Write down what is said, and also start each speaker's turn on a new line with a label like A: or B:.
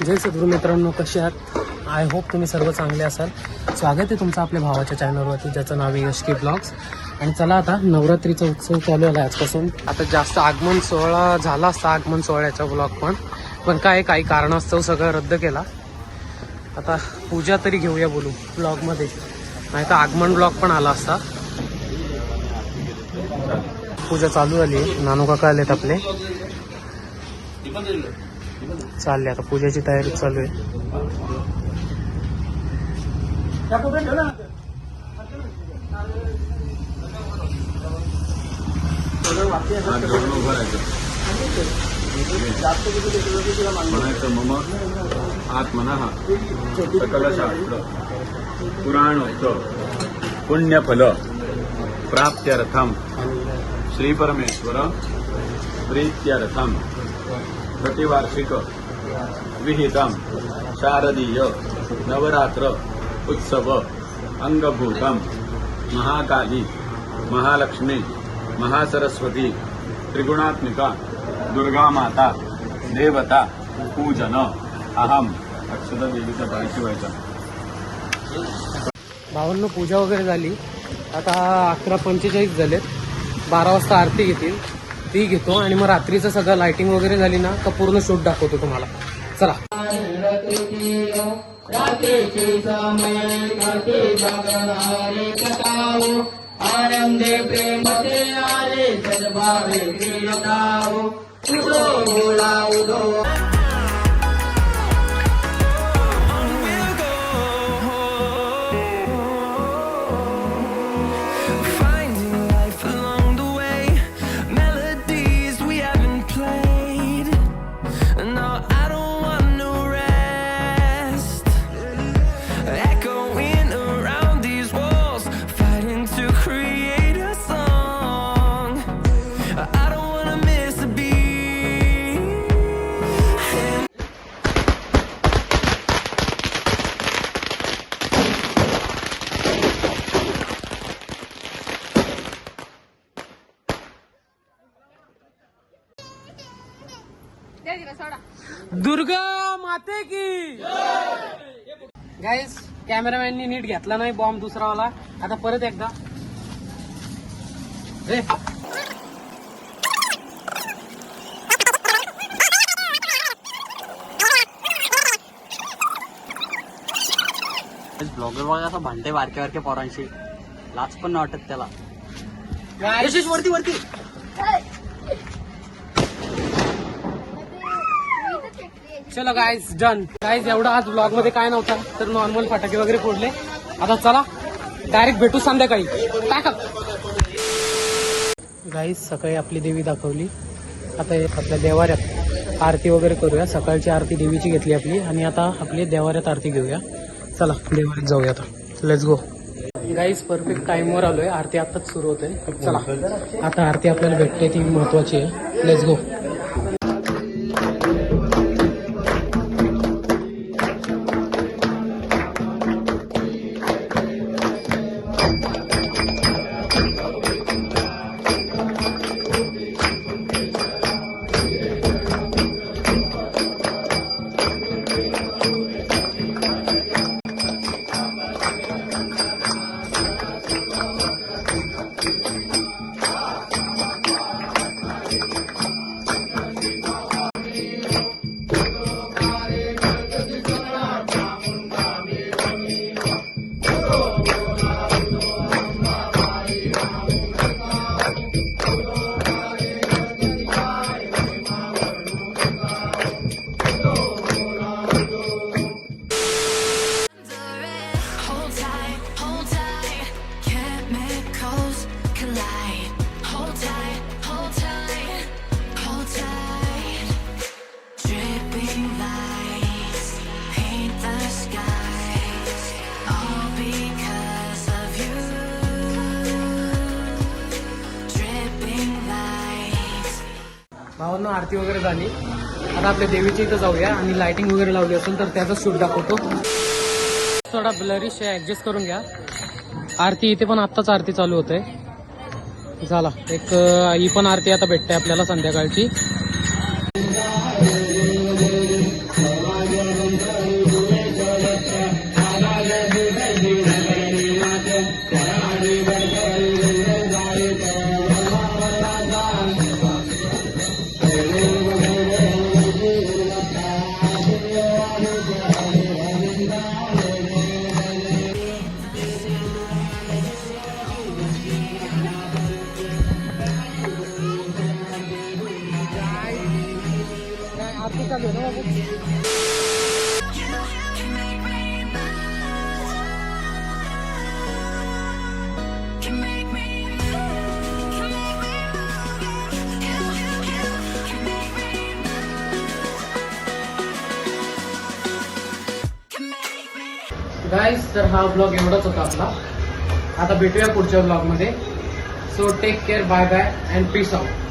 A: जय सद्गुरू मित्रांनो, कसे आहात? आय होप तुम्ही सर्व चांगले असाल. स्वागत आहे तुमचं आपल्या भावाच्या चॅनलवरती, ज्याचं नाव आहे यशकी ब्लॉग्स. आणि चला, आता नवरात्रीचा उत्सव चालू आहे आजपासून. आता जास्त आगमन सोहळा झाला असता, आगमन सोहळ्याचा ब्लॉग पण काय काही कारणास्तव सगळं रद्द केला. आता पूजा तरी घेऊया बोलू ब्लॉगमध्ये, नाही तर आगमन ब्लॉग पण आला असता. पूजा चालू झाली, नानू काका आलेत आपले. चालले आता पूजेची तयारी चालू आहे.
B: म्हणायचं मम आत्मनः सकलशास्त्र पुराणोत्तर पुण्यफल प्राप्त्यर्थम श्री परमेश्वर प्रीत्यर्थम प्रतिवार्षिक विहितम शारदीय नवरात्र उत्सव अंगभूतम महाकाली महालक्ष्मी महासरस्वती त्रिगुणात्मिका दुर्गा माता देवता पूजन अहम अक्षता देवीचा पाय शिवायचा.
A: भावांनो, पूजा वगैरे झाली. आता 11:45 झालेत. 12 वाजता आरती घेतील, ती घेतो आणि मग रात्रीचं सगळं लाइटिंग वगैरे झाली ना तर पूर्ण शूट दाखवतो तुम्हाला. चला.
C: आनंदे प्रेमते आले सद्भावे क्रीडताओ उदो बोला उदो.
A: दुर्गा माते की गाईस. कॅमेरामॅननी नीट घेतला नाही बॉम्ब दुसरावाला. आता परत एकदा.
D: ब्लॉगर बघा असं भांडे बारके बारके पोरांशी, लाच पण नाही वाटत त्याला. वरती वरती
A: चलो गाईज, डन. गाईज, एवढा आज ब्लॉग मध्ये काय नव्हता, तर नॉर्मल फटाके वगैरे फोडले. आता चला डायरेक्ट भेटू संध्याकाळी. गाईज, सकाळी आपली देवी दाखवली. आता आपल्या देवाऱ्यात आरती वगैरे करूया. सकाळची आरती देवीची घेतली आपली, आणि आता आपली देवाऱ्यात आरती घेऊया. चला देवाऱ्यात जाऊया आता. Let's go. गाईज, परफेक्ट टाइमवर आलोय. आरती आताच सुरू होते. चला, आता आरती आपल्याला भेटते, ती महत्वाची आहे. Let's go. भावांना आरती वगैरे झाली. आता आपल्या देवीच्या इथं जाऊया आणि लाइटिंग वगैरे लावली असेल तर त्याचा शूट दाखवतो. थोडा ब्लरिश आहे, ऍडजस्ट करून घ्या. आरती इथे पण आत्ताच आरती चालू होते. झाला एक ही पण आरती आता भेटते आपल्याला संध्याकाळची. आरती चालू आहे ना बाबू. गाईज, तर हा ब्लॉग एवढाच होता आपला. आता भेटूया पुढच्या ब्लॉगमध्ये. So take care, bye bye and peace out.